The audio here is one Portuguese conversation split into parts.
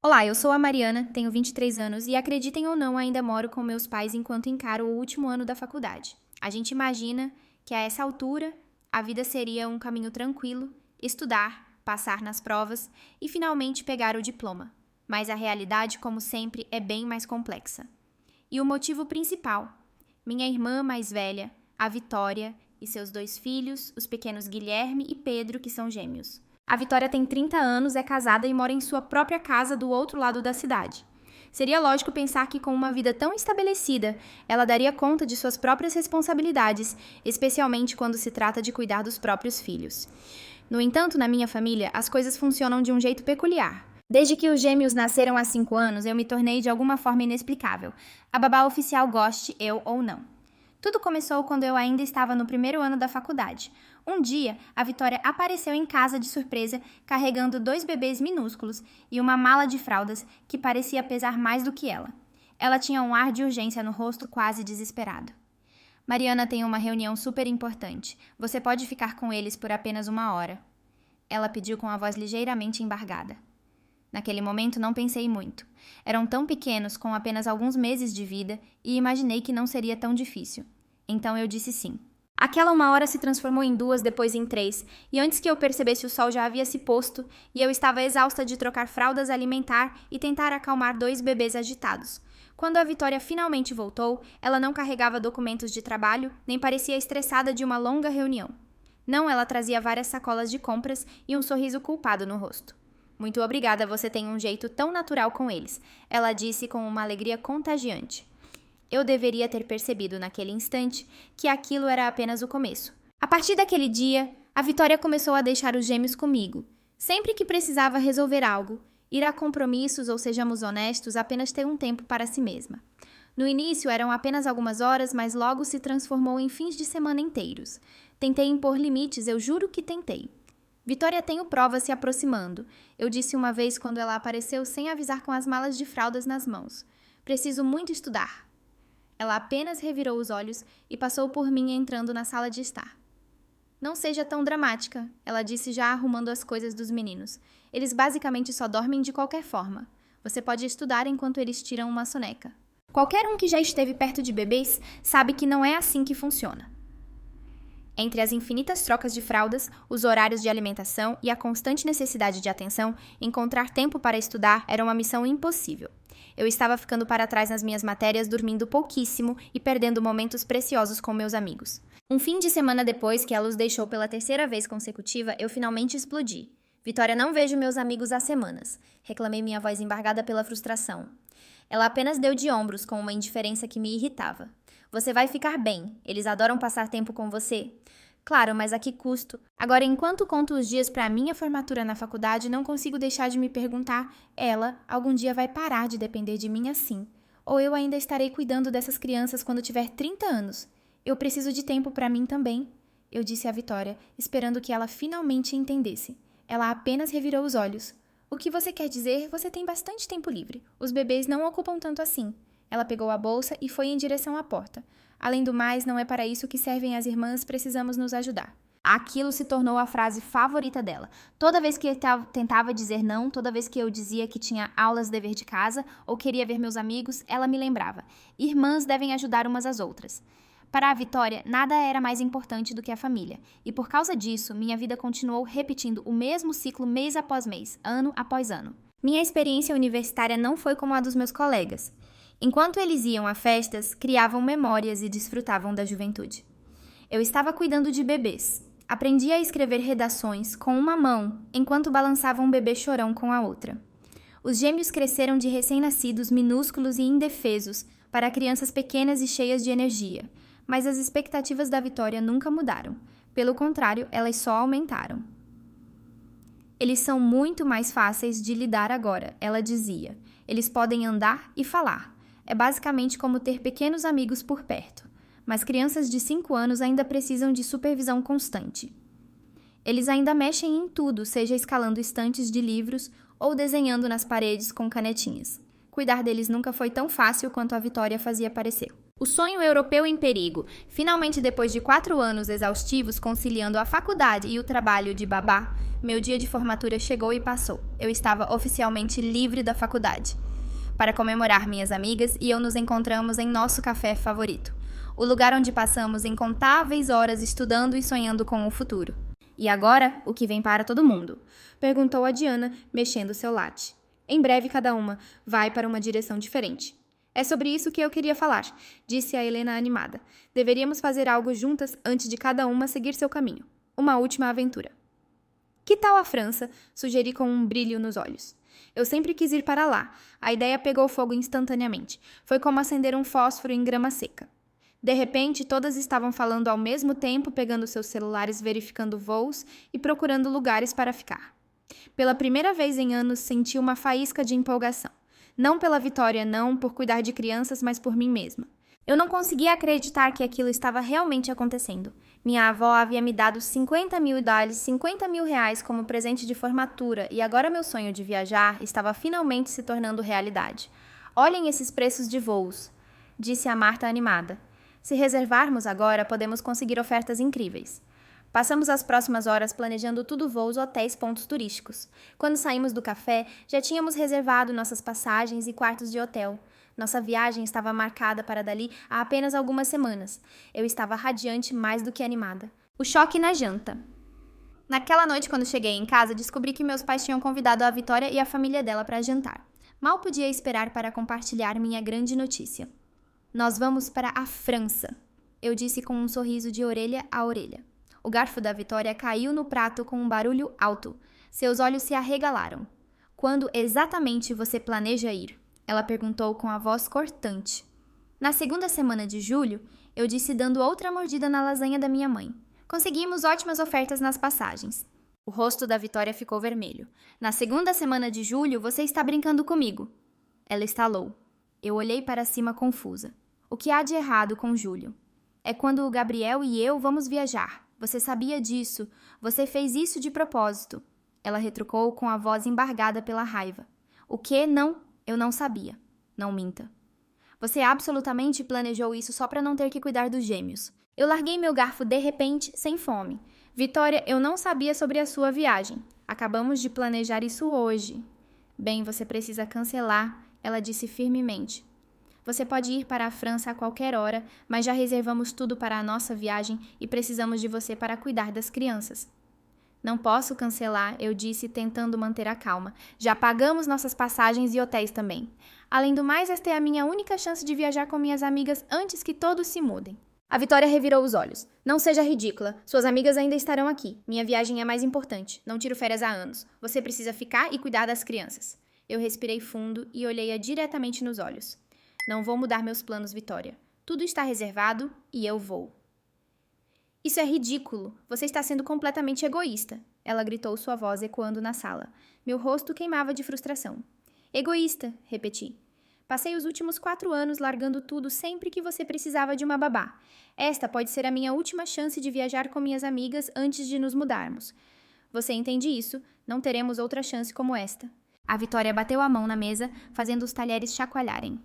Olá, eu sou a Mariana, tenho 23 anos e, acreditem ou não, ainda moro com meus pais enquanto encaro o último ano da faculdade. A gente imagina que a essa altura a vida seria um caminho tranquilo, estudar, passar nas provas e finalmente pegar o diploma. Mas a realidade, como sempre, é bem mais complexa. E o motivo principal: minha irmã mais velha, a Vitória, e seus dois filhos, os pequenos Guilherme e Pedro, que são gêmeos. A Vitória tem 30 anos, é casada e mora em sua própria casa do outro lado da cidade. Seria lógico pensar que, com uma vida tão estabelecida, ela daria conta de suas próprias responsabilidades, especialmente quando se trata de cuidar dos próprios filhos. No entanto, na minha família, as coisas funcionam de um jeito peculiar. Desde que os gêmeos nasceram há 5 anos, eu me tornei de alguma forma inexplicável. A babá oficial goste eu ou não. Tudo começou quando eu ainda estava no primeiro ano da faculdade. Um dia, a Vitória apareceu em casa de surpresa, carregando 2 bebês minúsculos e uma mala de fraldas que parecia pesar mais do que ela. Ela tinha um ar de urgência no rosto, quase desesperado. Mariana tem uma reunião super importante. Você pode ficar com eles por apenas 1 hora. Ela pediu com a voz ligeiramente embargada. Naquele momento não pensei muito. Eram tão pequenos, com apenas alguns meses de vida, e imaginei que não seria tão difícil. Então eu disse sim. Aquela 1 hora se transformou em 2, depois em 3, e antes que eu percebesse o sol já havia se posto, e eu estava exausta de trocar fraldas, alimentar e tentar acalmar 2 bebês agitados. Quando a Vitória finalmente voltou, ela não carregava documentos de trabalho, nem parecia estressada de uma longa reunião. Não, ela trazia várias sacolas de compras e um sorriso culpado no rosto. Muito obrigada, você tem um jeito tão natural com eles, ela disse com uma alegria contagiante. Eu deveria ter percebido naquele instante que aquilo era apenas o começo. A partir daquele dia, a Vitória começou a deixar os gêmeos comigo. Sempre que precisava resolver algo, ir a compromissos ou, sejamos honestos, apenas ter um tempo para si mesma. No início eram apenas algumas horas, mas logo se transformou em fins de semana inteiros. Tentei impor limites, eu juro que tentei. Vitória, tenho provas se aproximando. Eu disse uma vez quando ela apareceu sem avisar com as malas de fraldas nas mãos. Preciso muito estudar. Ela apenas revirou os olhos e passou por mim entrando na sala de estar. Não seja tão dramática, ela disse já arrumando as coisas dos meninos. Eles basicamente só dormem de qualquer forma. Você pode estudar enquanto eles tiram uma soneca. Qualquer um que já esteve perto de bebês sabe que não é assim que funciona. Entre as infinitas trocas de fraldas, os horários de alimentação e a constante necessidade de atenção, encontrar tempo para estudar era uma missão impossível. Eu estava ficando para trás nas minhas matérias, dormindo pouquíssimo e perdendo momentos preciosos com meus amigos. Um fim de semana depois que ela os deixou pela 3ª vez consecutiva, eu finalmente explodi. Vitória, não vejo meus amigos há semanas. Reclamei, minha voz embargada pela frustração. Ela apenas deu de ombros com uma indiferença que me irritava. Você vai ficar bem. Eles adoram passar tempo com você. Claro, mas a que custo? Agora, enquanto conto os dias para a minha formatura na faculdade, não consigo deixar de me perguntar, ela algum dia vai parar de depender de mim assim? Ou eu ainda estarei cuidando dessas crianças quando tiver 30 anos? Eu preciso de tempo para mim também, eu disse à Vitória, esperando que ela finalmente entendesse. Ela apenas revirou os olhos. O que você quer dizer? Você tem bastante tempo livre. Os bebês não ocupam tanto assim. Ela pegou a bolsa e foi em direção à porta. Além do mais, não é para isso que servem as irmãs, precisamos nos ajudar. Aquilo se tornou a frase favorita dela. Toda vez que eu tentava dizer não, toda vez que eu dizia que tinha aulas, dever de casa ou queria ver meus amigos, ela me lembrava. Irmãs devem ajudar umas às outras. Para a Vitória, nada era mais importante do que a família. E por causa disso, minha vida continuou repetindo o mesmo ciclo mês após mês, ano após ano. Minha experiência universitária não foi como a dos meus colegas. Enquanto eles iam a festas, criavam memórias e desfrutavam da juventude. Eu estava cuidando de bebês. Aprendi a escrever redações com uma mão, enquanto balançava um bebê chorão com a outra. Os gêmeos cresceram de recém-nascidos minúsculos e indefesos para crianças pequenas e cheias de energia, mas as expectativas da Vitória nunca mudaram. Pelo contrário, elas só aumentaram. Eles são muito mais fáceis de lidar agora, ela dizia. Eles podem andar e falar. É basicamente como ter pequenos amigos por perto. Mas crianças de 5 anos ainda precisam de supervisão constante. Eles ainda mexem em tudo, seja escalando estantes de livros ou desenhando nas paredes com canetinhas. Cuidar deles nunca foi tão fácil quanto a Vitória fazia parecer. O sonho europeu em perigo. Finalmente, depois de 4 anos exaustivos conciliando a faculdade e o trabalho de babá, meu dia de formatura chegou e passou. Eu estava oficialmente livre da faculdade. Para comemorar, minhas amigas e eu nos encontramos em nosso café favorito. O lugar onde passamos incontáveis horas estudando e sonhando com o futuro. E agora, o que vem para todo mundo? Perguntou a Diana, mexendo seu latte. Em breve, cada uma vai para uma direção diferente. É sobre isso que eu queria falar, disse a Helena animada. Deveríamos fazer algo juntas antes de cada uma seguir seu caminho. Uma última aventura. Que tal a França? Sugeri com um brilho nos olhos. Eu sempre quis ir para lá. A ideia pegou fogo instantaneamente. Foi como acender um fósforo em grama seca. De repente, todas estavam falando ao mesmo tempo, pegando seus celulares, verificando voos e procurando lugares para ficar. Pela primeira vez em anos, senti uma faísca de empolgação. Não pela Vitória, não por cuidar de crianças, mas por mim mesma. Eu não conseguia acreditar que aquilo estava realmente acontecendo. Minha avó havia me dado 50 mil dólares, 50 mil reais como presente de formatura, e agora meu sonho de viajar estava finalmente se tornando realidade. Olhem esses preços de voos, disse a Marta animada. Se reservarmos agora, podemos conseguir ofertas incríveis. Passamos as próximas horas planejando tudo voos, hotéis, pontos turísticos. Quando saímos do café, já tínhamos reservado nossas passagens e quartos de hotel. Nossa viagem estava marcada para dali a apenas algumas semanas. Eu estava radiante mais do que animada. O choque na janta. Naquela noite, quando cheguei em casa, descobri que meus pais tinham convidado a Vitória e a família dela para jantar. Mal podia esperar para compartilhar minha grande notícia. Nós vamos para a França, eu disse com um sorriso de orelha a orelha. O garfo da Vitória caiu no prato com um barulho alto. Seus olhos se arregalaram. Quando exatamente você planeja ir? Ela perguntou com a voz cortante. Na segunda semana de julho, eu disse dando outra mordida na lasanha da minha mãe. Conseguimos ótimas ofertas nas passagens. O rosto da Vitória ficou vermelho. Na segunda semana de julho, você está brincando comigo. Ela estalou. Eu olhei para cima confusa. O que há de errado com Júlio? É quando o Gabriel e eu vamos viajar. Você sabia disso. Você fez isso de propósito. Ela retrucou com a voz embargada pela raiva. O que? Não. Eu não sabia. Não minta. Você absolutamente planejou isso só para não ter que cuidar dos gêmeos. Eu larguei meu garfo de repente, sem fome. Vitória, eu não sabia sobre a sua viagem. Acabamos de planejar isso hoje. Bem, você precisa cancelar, ela disse firmemente. Você pode ir para a França a qualquer hora, mas já reservamos tudo para a nossa viagem e precisamos de você para cuidar das crianças. Não posso cancelar, eu disse, tentando manter a calma. Já pagamos nossas passagens e hotéis também. Além do mais, esta é a minha única chance de viajar com minhas amigas antes que todos se mudem. A Vitória revirou os olhos. Não seja ridícula. Suas amigas ainda estarão aqui. Minha viagem é mais importante. Não tiro férias há anos. Você precisa ficar e cuidar das crianças. Eu respirei fundo e olhei-a diretamente nos olhos. Não vou mudar meus planos, Vitória. Tudo está reservado e eu vou. Isso é ridículo. Você está sendo completamente egoísta. Ela gritou, sua voz ecoando na sala. Meu rosto queimava de frustração. Egoísta, repeti. Passei os últimos 4 anos largando tudo sempre que você precisava de uma babá. Esta pode ser a minha última chance de viajar com minhas amigas antes de nos mudarmos. Você entende isso? Não teremos outra chance como esta. A Vitória bateu a mão na mesa, fazendo os talheres chacoalharem.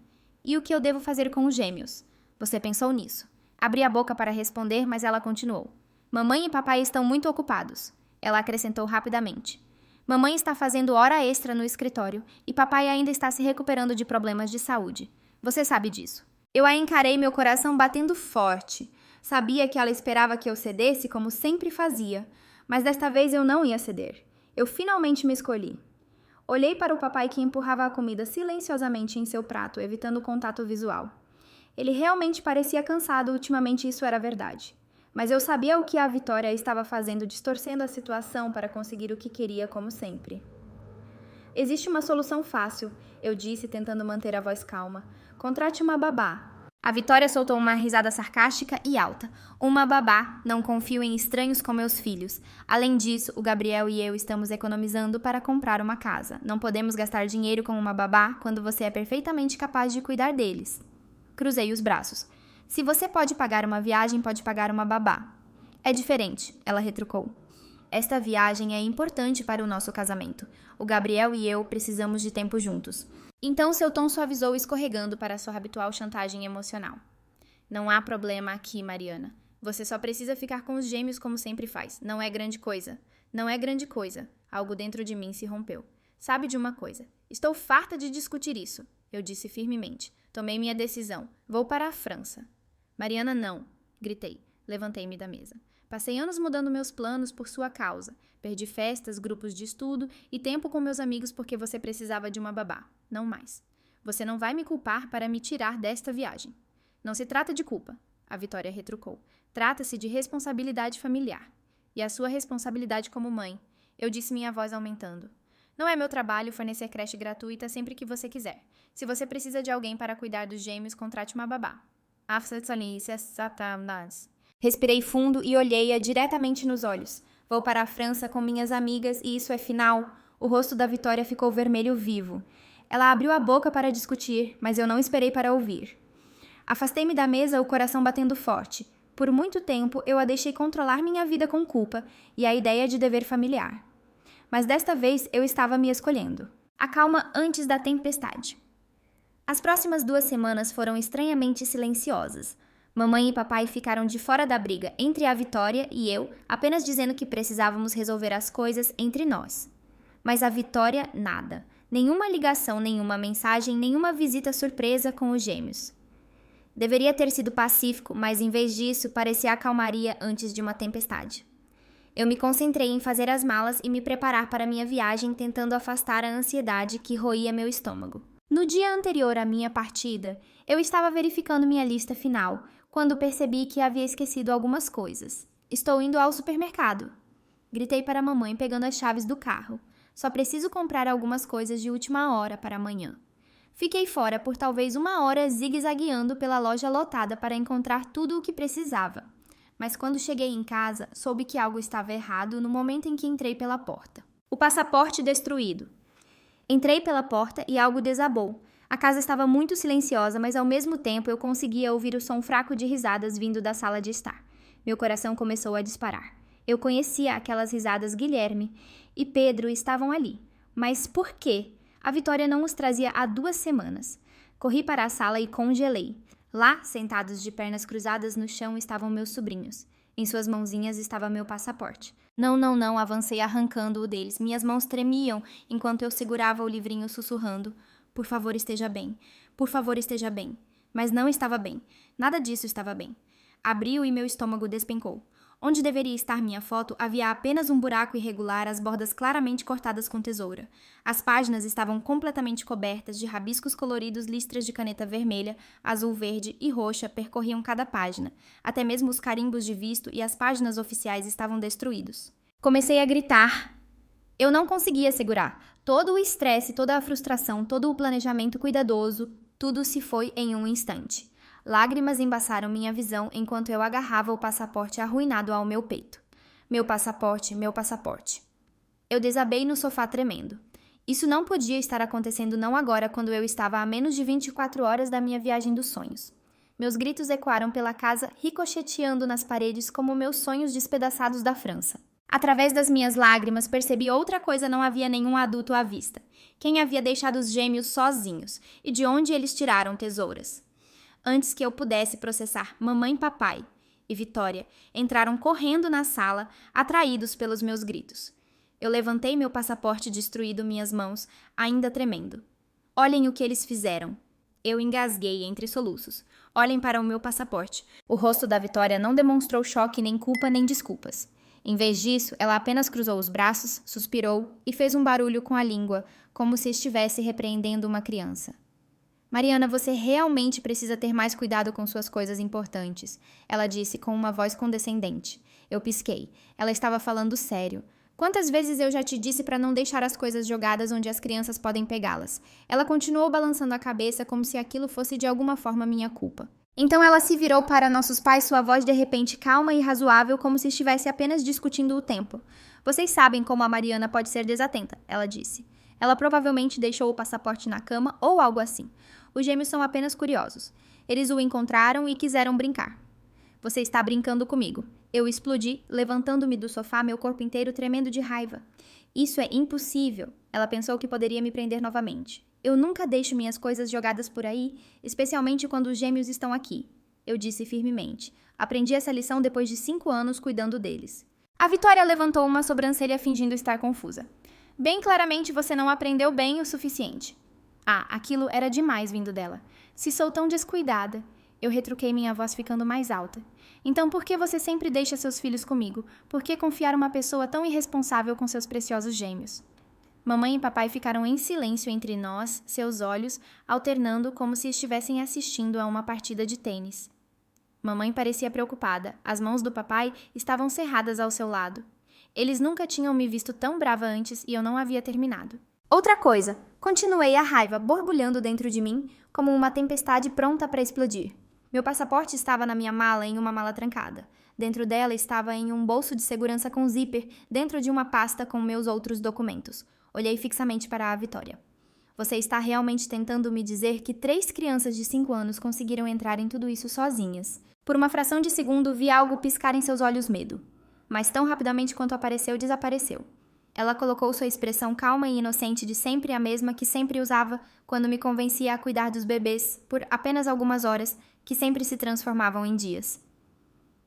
E o que eu devo fazer com os gêmeos? Você pensou nisso. Abri a boca para responder, mas ela continuou. Mamãe e papai estão muito ocupados. Ela acrescentou rapidamente. Mamãe está fazendo hora extra no escritório e papai ainda está se recuperando de problemas de saúde. Você sabe disso. Eu a encarei, meu coração batendo forte. Sabia que ela esperava que eu cedesse como sempre fazia, mas desta vez eu não ia ceder. Eu finalmente me escolhi. Olhei para o papai que empurrava a comida silenciosamente em seu prato, evitando o contato visual. Ele realmente parecia cansado, ultimamente isso era verdade. Mas eu sabia o que a Vitória estava fazendo, distorcendo a situação para conseguir o que queria, como sempre. Existe uma solução fácil, eu disse, tentando manter a voz calma. Contrate uma babá. A Vitória soltou uma risada sarcástica e alta. Uma babá, não confio em estranhos com meus filhos. Além disso, o Gabriel e eu estamos economizando para comprar uma casa. Não podemos gastar dinheiro com uma babá quando você é perfeitamente capaz de cuidar deles. Cruzei os braços. Se você pode pagar uma viagem, pode pagar uma babá. É diferente, ela retrucou. Esta viagem é importante para o nosso casamento. O Gabriel e eu precisamos de tempo juntos. Então seu tom suavizou escorregando para sua habitual chantagem emocional. Não há problema aqui, Mariana. Você só precisa ficar com os gêmeos como sempre faz. Não é grande coisa. Não é grande coisa. Algo dentro de mim se rompeu. Sabe de uma coisa? Estou farta de discutir isso. Eu disse firmemente. Tomei minha decisão. Vou para a França. Mariana, não. Gritei. Levantei-me da mesa. Passei anos mudando meus planos por sua causa. Perdi festas, grupos de estudo e tempo com meus amigos porque você precisava de uma babá. Não mais. Você não vai me culpar para me tirar desta viagem. Não se trata de culpa, a Vitória retrucou. Trata-se de responsabilidade familiar. E a sua responsabilidade como mãe. Eu disse, minha voz aumentando. Não é meu trabalho fornecer creche gratuita sempre que você quiser. Se você precisa de alguém para cuidar dos gêmeos, contrate uma babá. Respirei fundo e olhei-a diretamente nos olhos. Vou para a França com minhas amigas e isso é final. O rosto da Vitória ficou vermelho vivo. Ela abriu a boca para discutir, mas eu não esperei para ouvir. Afastei-me da mesa, o coração batendo forte. Por muito tempo, eu a deixei controlar minha vida com culpa e a ideia de dever familiar. Mas desta vez, eu estava me escolhendo. A calma antes da tempestade. As próximas 2 semanas foram estranhamente silenciosas. Mamãe e papai ficaram de fora da briga entre a Vitória e eu, apenas dizendo que precisávamos resolver as coisas entre nós. Mas a Vitória, nada. Nenhuma ligação, nenhuma mensagem, nenhuma visita surpresa com os gêmeos. Deveria ter sido pacífico, mas em vez disso, parecia a calmaria antes de uma tempestade. Eu me concentrei em fazer as malas e me preparar para minha viagem, tentando afastar a ansiedade que roía meu estômago. No dia anterior à minha partida, eu estava verificando minha lista final, quando percebi que havia esquecido algumas coisas. Estou indo ao supermercado. Gritei para a mamãe pegando as chaves do carro. Só preciso comprar algumas coisas de última hora para amanhã. Fiquei fora por talvez 1 hora zigue-zagueando pela loja lotada para encontrar tudo o que precisava. Mas quando cheguei em casa, soube que algo estava errado no momento em que entrei pela porta. O passaporte destruído. Entrei pela porta e algo desabou. A casa estava muito silenciosa, mas ao mesmo tempo eu conseguia ouvir o som fraco de risadas vindo da sala de estar. Meu coração começou a disparar. Eu conhecia aquelas risadas Guilherme e Pedro estavam ali. Mas por quê? A Vitória não os trazia há 2 semanas. Corri para a sala e congelei. Lá, sentados de pernas cruzadas no chão, estavam meus sobrinhos. Em suas mãozinhas estava meu passaporte. Não, avancei arrancando-o deles. Minhas mãos tremiam enquanto eu segurava o livrinho sussurrando. Por favor, esteja bem. Por favor, esteja bem. Mas não estava bem. Nada disso estava bem. Abriu e meu estômago despencou. Onde deveria estar minha foto, havia apenas um buraco irregular, as bordas claramente cortadas com tesoura. As páginas estavam completamente cobertas de rabiscos coloridos, listras de caneta vermelha, azul, verde e roxa percorriam cada página. Até mesmo os carimbos de visto e as páginas oficiais estavam destruídos. Comecei a gritar. Eu não conseguia segurar. Todo o estresse, toda a frustração, todo o planejamento cuidadoso, tudo se foi em um instante. Lágrimas embaçaram minha visão enquanto eu agarrava o passaporte arruinado ao meu peito. Meu passaporte, meu passaporte. Eu desabei no sofá tremendo. Isso não podia estar acontecendo não agora, quando eu estava a menos de 24 horas da minha viagem dos sonhos. Meus gritos ecoaram pela casa, ricocheteando nas paredes como meus sonhos despedaçados da França. Através das minhas lágrimas, percebi outra coisa: não havia nenhum adulto à vista. Quem havia deixado os gêmeos sozinhos? E de onde eles tiraram tesouras? Antes que eu pudesse processar, mamãe, papai e Vitória entraram correndo na sala, atraídos pelos meus gritos. Eu levantei meu passaporte destruído em minhas mãos, ainda tremendo. Olhem o que eles fizeram. Eu engasguei entre soluços. Olhem para o meu passaporte. O rosto da Vitória não demonstrou choque, nem culpa, nem desculpas. Em vez disso, ela apenas cruzou os braços, suspirou e fez um barulho com a língua, como se estivesse repreendendo uma criança. Mariana, você realmente precisa ter mais cuidado com suas coisas importantes, ela disse com uma voz condescendente. Eu pisquei. Ela estava falando sério. Quantas vezes eu já te disse para não deixar as coisas jogadas onde as crianças podem pegá-las? Ela continuou balançando a cabeça como se aquilo fosse de alguma forma minha culpa. Então ela se virou para nossos pais, sua voz de repente calma e razoável, como se estivesse apenas discutindo o tempo. Vocês sabem como a Mariana pode ser desatenta, ela disse. Ela provavelmente deixou o passaporte na cama ou algo assim. Os gêmeos são apenas curiosos. Eles o encontraram e quiseram brincar. Você está brincando comigo. Eu explodi, levantando-me do sofá, meu corpo inteiro tremendo de raiva. Isso é impossível. Ela pensou que poderia me prender novamente. Eu nunca deixo minhas coisas jogadas por aí, especialmente quando os gêmeos estão aqui. eu disse firmemente. Aprendi essa lição depois de 5 anos cuidando deles. A Vitória levantou uma sobrancelha fingindo estar confusa. Bem claramente você não aprendeu bem o suficiente. Ah, aquilo era demais vindo dela. Se sou tão descuidada. Eu retruquei, minha voz ficando mais alta. Então por que você sempre deixa seus filhos comigo? Por que confiar uma pessoa tão irresponsável com seus preciosos gêmeos? Mamãe e papai ficaram em silêncio entre nós, seus olhos, alternando como se estivessem assistindo a uma partida de tênis. Mamãe parecia preocupada. As mãos do papai estavam cerradas ao seu lado. Eles nunca tinham me visto tão brava antes e eu não havia terminado. Outra coisa, continuei a raiva borbulhando dentro de mim como uma tempestade pronta para explodir. Meu passaporte estava na minha mala em uma mala trancada. Dentro dela estava em um bolso de segurança com zíper dentro de uma pasta com meus outros documentos. Olhei fixamente para a Vitória. Você está realmente tentando me dizer que 3 crianças de 5 anos conseguiram entrar em tudo isso sozinhas? Por uma fração de segundo, vi algo piscar em seus olhos medo. Mas tão rapidamente quanto apareceu, desapareceu. Ela colocou sua expressão calma e inocente de sempre a mesma que sempre usava quando me convencia a cuidar dos bebês por apenas algumas horas, que sempre se transformavam em dias.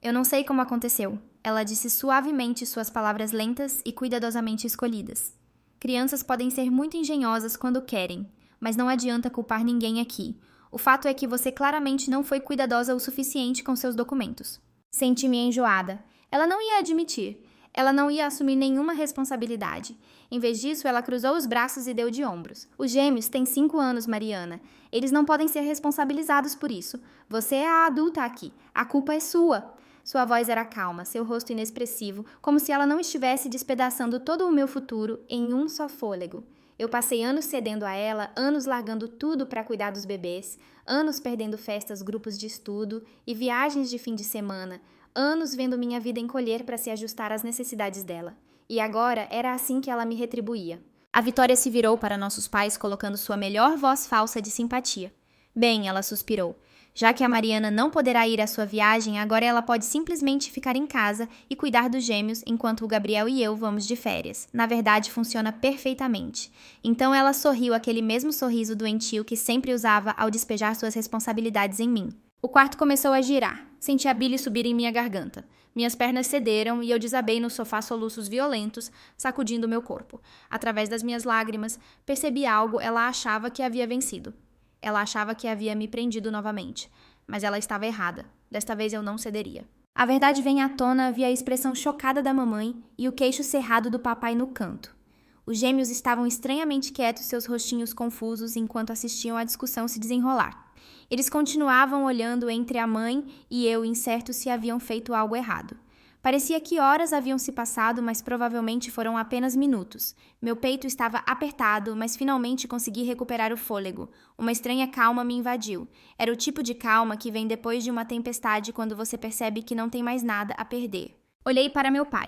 Eu não sei como aconteceu. Ela disse suavemente suas palavras lentas e cuidadosamente escolhidas. Crianças podem ser muito engenhosas quando querem, mas não adianta culpar ninguém aqui. O fato é que você claramente não foi cuidadosa o suficiente com seus documentos. Senti-me enjoada. Ela não ia admitir. Ela não ia assumir nenhuma responsabilidade. Em vez disso, ela cruzou os braços e deu de ombros. Os gêmeos têm 5 anos, Mariana. Eles não podem ser responsabilizados por isso. Você é a adulta aqui. A culpa é sua. Sua voz era calma, seu rosto inexpressivo, como se ela não estivesse despedaçando todo o meu futuro em um só fôlego. Eu passei anos cedendo a ela, anos largando tudo para cuidar dos bebês, anos perdendo festas, grupos de estudo e viagens de fim de semana, anos vendo minha vida encolher para se ajustar às necessidades dela. E agora era assim que ela me retribuía. A Vitória se virou para nossos pais, colocando sua melhor voz falsa de simpatia. Bem, ela suspirou. Já que a Mariana não poderá ir à sua viagem, agora ela pode simplesmente ficar em casa e cuidar dos gêmeos enquanto o Gabriel e eu vamos de férias. Na verdade, funciona perfeitamente. Então ela sorriu aquele mesmo sorriso doentio que sempre usava ao despejar suas responsabilidades em mim. O quarto começou a girar. Senti a bile subir em minha garganta. Minhas pernas cederam e eu desabei no sofá soluços violentos, sacudindo meu corpo. Através das minhas lágrimas, percebi algo, ela achava que havia vencido. Ela achava que havia me prendido novamente. Mas ela estava errada. Desta vez eu não cederia. A verdade vem à tona via a expressão chocada da mamãe e o queixo cerrado do papai no canto. Os gêmeos estavam estranhamente quietos, seus rostinhos confusos, enquanto assistiam à discussão se desenrolar. Eles continuavam olhando entre a mãe e eu, incertos se haviam feito algo errado. Parecia que horas haviam se passado, mas provavelmente foram apenas minutos. Meu peito estava apertado, mas finalmente consegui recuperar o fôlego. Uma estranha calma me invadiu. Era o tipo de calma que vem depois de uma tempestade quando você percebe que não tem mais nada a perder. Olhei para meu pai.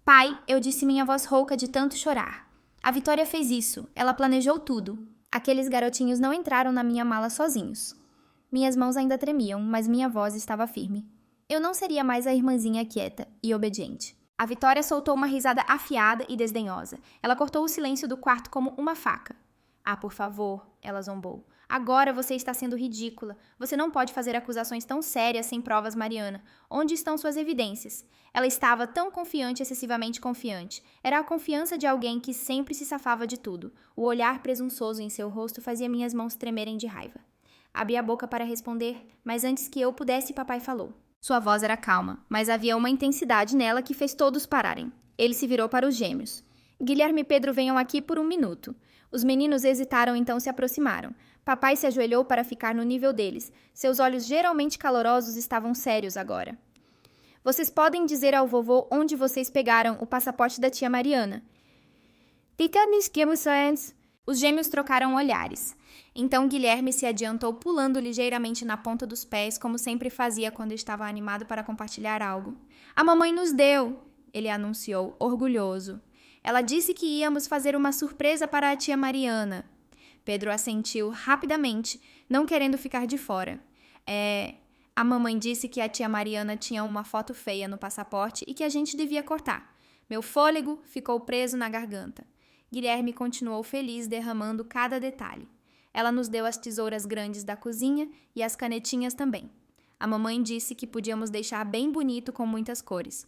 Pai, eu disse minha voz rouca de tanto chorar. A Vitória fez isso. Ela planejou tudo. Aqueles garotinhos não entraram na minha mala sozinhos. Minhas mãos ainda tremiam, mas minha voz estava firme. Eu não seria mais a irmãzinha quieta e obediente. A Vitória soltou uma risada afiada e desdenhosa. Ela cortou o silêncio do quarto como uma faca. Ah, por favor, ela zombou. Agora você está sendo ridícula. Você não pode fazer acusações tão sérias sem provas, Mariana. Onde estão suas evidências? Ela estava tão confiante, excessivamente confiante. Era a confiança de alguém que sempre se safava de tudo. O olhar presunçoso em seu rosto fazia minhas mãos tremerem de raiva. Abri a boca para responder, mas antes que eu pudesse, papai falou. Sua voz era calma, mas havia uma intensidade nela que fez todos pararem. Ele se virou para os gêmeos. Guilherme e Pedro venham aqui por 1 minuto. Os meninos hesitaram, então se aproximaram. Papai se ajoelhou para ficar no nível deles. Seus olhos geralmente calorosos estavam sérios agora. Vocês podem dizer ao vovô onde vocês pegaram o passaporte da tia Mariana. Os gêmeos trocaram olhares. Então Guilherme se adiantou pulando ligeiramente na ponta dos pés, como sempre fazia quando estava animado para compartilhar algo. A mamãe nos deu, ele anunciou, orgulhoso. Ela disse que íamos fazer uma surpresa para a tia Mariana. Pedro assentiu rapidamente, não querendo ficar de fora. A mamãe disse que a tia Mariana tinha uma foto feia no passaporte e que a gente devia cortar. Meu fôlego ficou preso na garganta. Guilherme continuou feliz, derramando cada detalhe. Ela nos deu as tesouras grandes da cozinha e as canetinhas também. A mamãe disse que podíamos deixar bem bonito com muitas cores.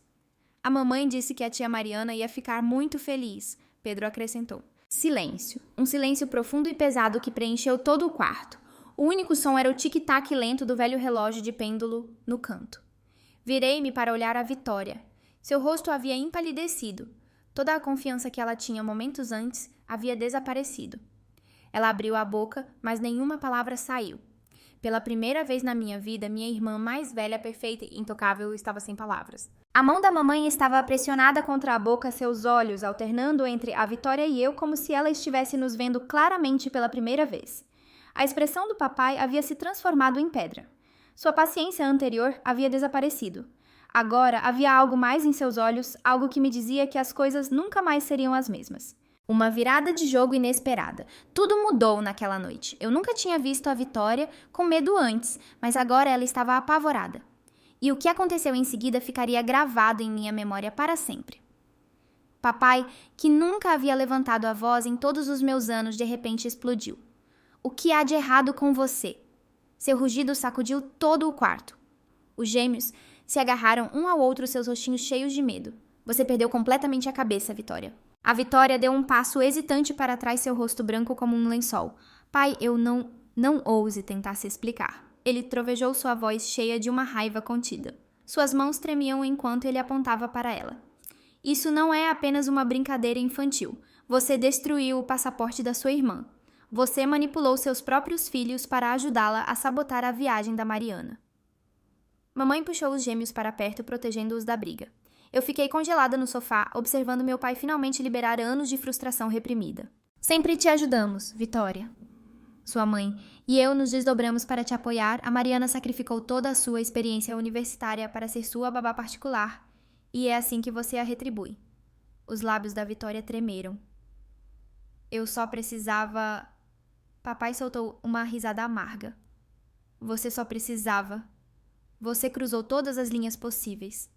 A mamãe disse que a tia Mariana ia ficar muito feliz, Pedro acrescentou. Silêncio. Um silêncio profundo e pesado que preencheu todo o quarto. O único som era o tic-tac lento do velho relógio de pêndulo no canto. Virei-me para olhar a Vitória. Seu rosto havia empalidecido. Toda a confiança que ela tinha momentos antes havia desaparecido. Ela abriu a boca, mas nenhuma palavra saiu. Pela primeira vez na minha vida, minha irmã mais velha, perfeita e intocável, estava sem palavras. A mão da mamãe estava pressionada contra a boca, seus olhos alternando entre a Vitória e eu como se ela estivesse nos vendo claramente pela primeira vez. A expressão do papai havia se transformado em pedra. Sua paciência anterior havia desaparecido. Agora havia algo mais em seus olhos, algo que me dizia que as coisas nunca mais seriam as mesmas. Uma virada de jogo inesperada. Tudo mudou naquela noite. Eu nunca tinha visto a Vitória com medo antes, mas agora ela estava apavorada. E o que aconteceu em seguida ficaria gravado em minha memória para sempre. Papai, que nunca havia levantado a voz em todos os meus anos, de repente explodiu. O que há de errado com você? Seu rugido sacudiu todo o quarto. Os gêmeos se agarraram um ao outro, seus rostinhos cheios de medo. Você perdeu completamente a cabeça, Vitória. A Vitória deu um passo hesitante para trás, seu rosto branco como um lençol. Pai, eu não ouse tentar se explicar. Ele trovejou, sua voz cheia de uma raiva contida. Suas mãos tremiam enquanto ele apontava para ela. Isso não é apenas uma brincadeira infantil. Você destruiu o passaporte da sua irmã. Você manipulou seus próprios filhos para ajudá-la a sabotar a viagem da Mariana. Mamãe puxou os gêmeos para perto, protegendo-os da briga. Eu fiquei congelada no sofá, observando meu pai finalmente liberar anos de frustração reprimida. Sempre te ajudamos, Vitória. Sua mãe e eu nos desdobramos para te apoiar. A Mariana sacrificou toda a sua experiência universitária para ser sua babá particular, e é assim que você a retribui. Os lábios da Vitória tremeram. Eu só precisava... Papai soltou uma risada amarga. Você só precisava. Você cruzou todas as linhas possíveis.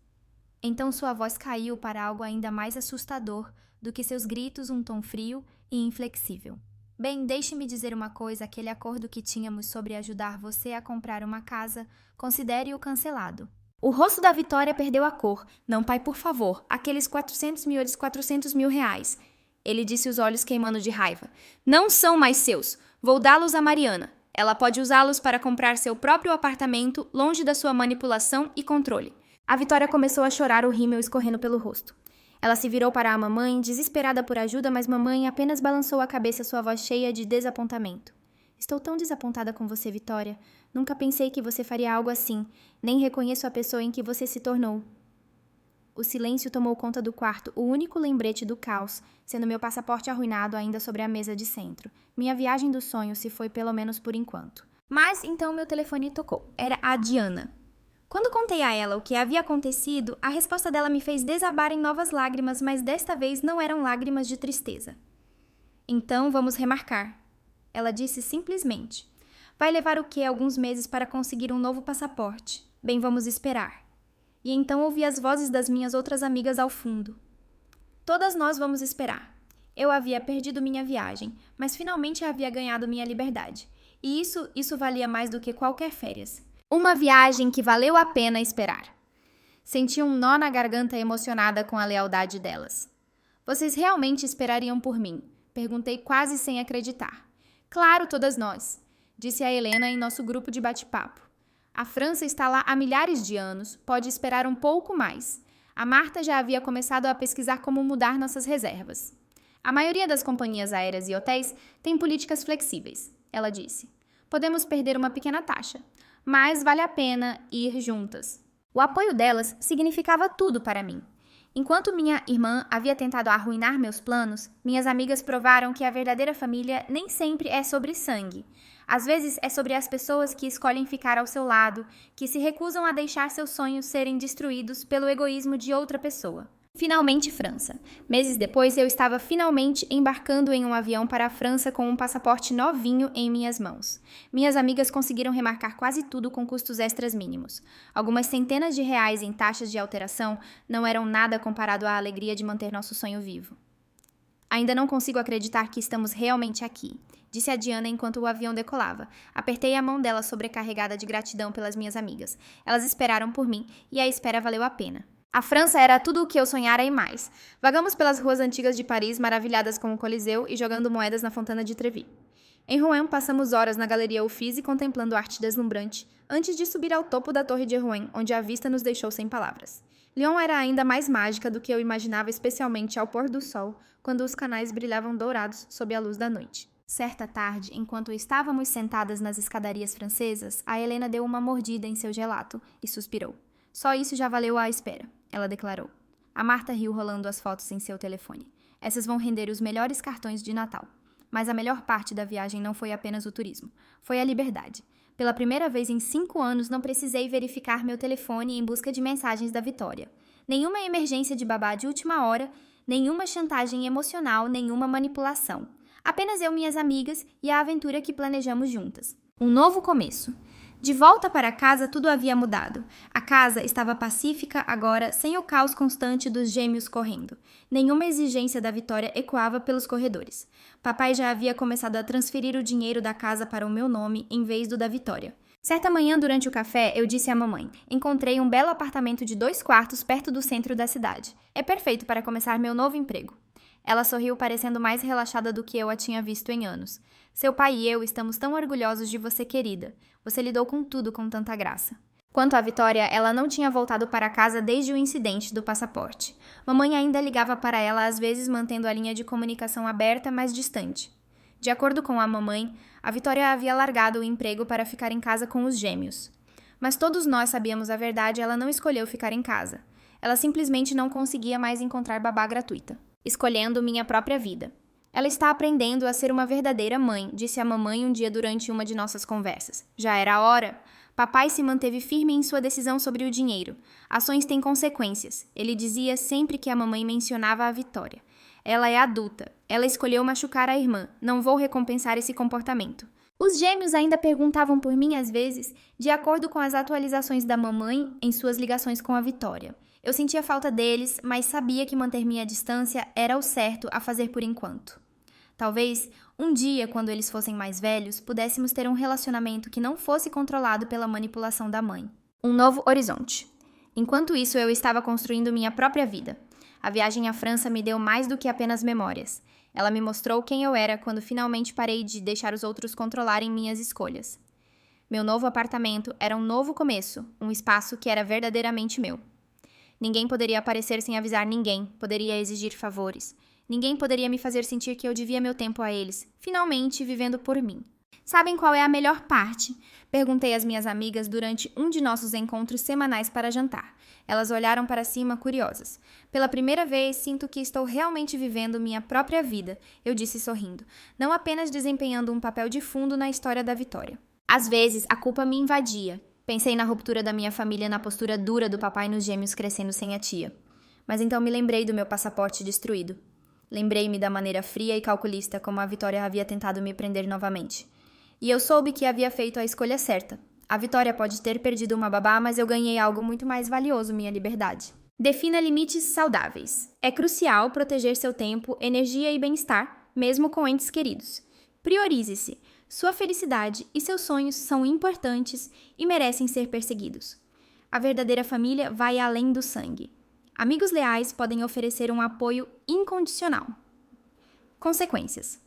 Então sua voz caiu para algo ainda mais assustador do que seus gritos, um tom frio e inflexível. Bem, deixe-me dizer uma coisa, aquele acordo que tínhamos sobre ajudar você a comprar uma casa, considere-o cancelado. O rosto da Vitória perdeu a cor. Não, pai, por favor, aqueles 400 mil reais. Ele disse, os olhos queimando de raiva. Não são mais seus. Vou dá-los a Mariana. Ela pode usá-los para comprar seu próprio apartamento, longe da sua manipulação e controle. A Vitória começou a chorar, o rímel escorrendo pelo rosto. Ela se virou para a mamãe, desesperada por ajuda, mas mamãe apenas balançou a cabeça, sua voz cheia de desapontamento. Estou tão desapontada com você, Vitória. Nunca pensei que você faria algo assim. Nem reconheço a pessoa em que você se tornou. O silêncio tomou conta do quarto, o único lembrete do caos, sendo meu passaporte arruinado ainda sobre a mesa de centro. Minha viagem do sonho se foi pelo menos por enquanto. Mas então meu telefone tocou. Era a Diana. Quando contei a ela o que havia acontecido, a resposta dela me fez desabar em novas lágrimas, mas desta vez não eram lágrimas de tristeza. Então vamos remarcar. Ela disse simplesmente. Vai levar o quê? Alguns meses para conseguir um novo passaporte. Bem, vamos esperar. E então ouvi as vozes das minhas outras amigas ao fundo. Todas nós vamos esperar. Eu havia perdido minha viagem, mas finalmente havia ganhado minha liberdade. E isso valia mais do que qualquer férias. Uma viagem que valeu a pena esperar. Senti um nó na garganta emocionada com a lealdade delas. Vocês realmente esperariam por mim? Perguntei quase sem acreditar. Claro, todas nós, disse a Helena em nosso grupo de bate-papo. A França está lá há milhares de anos, pode esperar um pouco mais. A Marta já havia começado a pesquisar como mudar nossas reservas. A maioria das companhias aéreas e hotéis tem políticas flexíveis, ela disse. Podemos perder uma pequena taxa, mas vale a pena ir juntas. O apoio delas significava tudo para mim. Enquanto minha irmã havia tentado arruinar meus planos, minhas amigas provaram que a verdadeira família nem sempre é sobre sangue. Às vezes é sobre as pessoas que escolhem ficar ao seu lado, que se recusam a deixar seus sonhos serem destruídos pelo egoísmo de outra pessoa. Finalmente, França. Meses depois, eu estava finalmente embarcando em um avião para a França com um passaporte novinho em minhas mãos. Minhas amigas conseguiram remarcar quase tudo com custos extras mínimos. Algumas centenas de reais em taxas de alteração não eram nada comparado à alegria de manter nosso sonho vivo. Ainda não consigo acreditar que estamos realmente aqui, disse a Diana enquanto o avião decolava. Apertei a mão dela sobrecarregada de gratidão pelas minhas amigas. Elas esperaram por mim e a espera valeu a pena. A França era tudo o que eu sonhara e mais. Vagamos pelas ruas antigas de Paris, maravilhadas com o Coliseu e jogando moedas na Fontana de Trevi. Em Rouen, passamos horas na Galeria Uffizi contemplando arte deslumbrante, antes de subir ao topo da Torre de Rouen, onde a vista nos deixou sem palavras. Lyon era ainda mais mágica do que eu imaginava, especialmente ao pôr do sol, quando os canais brilhavam dourados sob a luz da noite. Certa tarde, enquanto estávamos sentadas nas escadarias francesas, a Helena deu uma mordida em seu gelato e suspirou. Só isso já valeu a espera, ela declarou. A Marta riu rolando as fotos em seu telefone. Essas vão render os melhores cartões de Natal. Mas a melhor parte da viagem não foi apenas o turismo, foi a liberdade. Pela primeira vez em 5 anos, não precisei verificar meu telefone em busca de mensagens da Vitória. Nenhuma emergência de babá de última hora, nenhuma chantagem emocional, nenhuma manipulação. Apenas eu, minhas amigas e a aventura que planejamos juntas. Um novo começo. De volta para casa, tudo havia mudado. A casa estava pacífica agora, sem o caos constante dos gêmeos correndo. Nenhuma exigência da Vitória ecoava pelos corredores. Papai já havia começado a transferir o dinheiro da casa para o meu nome em vez do da Vitória. Certa manhã, durante o café, eu disse à mamãe: encontrei um belo apartamento de 2 quartos perto do centro da cidade. É perfeito para começar meu novo emprego. Ela sorriu, parecendo mais relaxada do que eu a tinha visto em anos. Seu pai e eu estamos tão orgulhosos de você, querida. Você lidou com tudo com tanta graça. Quanto à Vitória, ela não tinha voltado para casa desde o incidente do passaporte. Mamãe ainda ligava para ela, às vezes mantendo a linha de comunicação aberta, mas distante. De acordo com a mamãe, a Vitória havia largado o emprego para ficar em casa com os gêmeos. Mas todos nós sabíamos a verdade, ela não escolheu ficar em casa. Ela simplesmente não conseguia mais encontrar babá gratuita. Escolhendo minha própria vida. Ela está aprendendo a ser uma verdadeira mãe, disse a mamãe um dia durante uma de nossas conversas. Já era a hora. Papai se manteve firme em sua decisão sobre o dinheiro. Ações têm consequências, ele dizia sempre que a mamãe mencionava a Vitória. Ela é adulta. Ela escolheu machucar a irmã. Não vou recompensar esse comportamento. Os gêmeos ainda perguntavam por mim às vezes, de acordo com as atualizações da mamãe em suas ligações com a Vitória. Eu sentia falta deles, mas sabia que manter minha distância era o certo a fazer por enquanto. Talvez, um dia, quando eles fossem mais velhos, pudéssemos ter um relacionamento que não fosse controlado pela manipulação da mãe. Um novo horizonte. Enquanto isso, eu estava construindo minha própria vida. A viagem à França me deu mais do que apenas memórias. Ela me mostrou quem eu era quando finalmente parei de deixar os outros controlarem minhas escolhas. Meu novo apartamento era um novo começo, um espaço que era verdadeiramente meu. Ninguém poderia aparecer sem avisar ninguém, poderia exigir favores. Ninguém poderia me fazer sentir que eu devia meu tempo a eles, finalmente vivendo por mim. Sabem qual é a melhor parte? Perguntei às minhas amigas durante um de nossos encontros semanais para jantar. Elas olharam para cima curiosas. Pela primeira vez, sinto que estou realmente vivendo minha própria vida, eu disse sorrindo, não apenas desempenhando um papel de fundo na história da Vitória. Às vezes, a culpa me invadia. Pensei na ruptura da minha família, na postura dura do papai nos gêmeos crescendo sem a tia. Mas então me lembrei do meu passaporte destruído. Lembrei-me da maneira fria e calculista como a Vitória havia tentado me prender novamente. E eu soube que havia feito a escolha certa. A Vitória pode ter perdido uma babá, mas eu ganhei algo muito mais valioso, minha liberdade. Defina limites saudáveis. É crucial proteger seu tempo, energia e bem-estar, mesmo com entes queridos. Priorize-se. Sua felicidade e seus sonhos são importantes e merecem ser perseguidos. A verdadeira família vai além do sangue. Amigos leais podem oferecer um apoio incondicional. Consequências.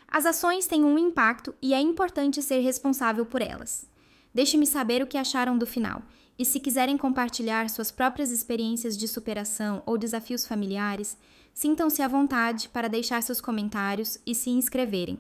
As ações têm um impacto e é importante ser responsável por elas. Deixe-me saber o que acharam do final. E se quiserem compartilhar suas próprias experiências de superação ou desafios familiares, sintam-se à vontade para deixar seus comentários e se inscreverem.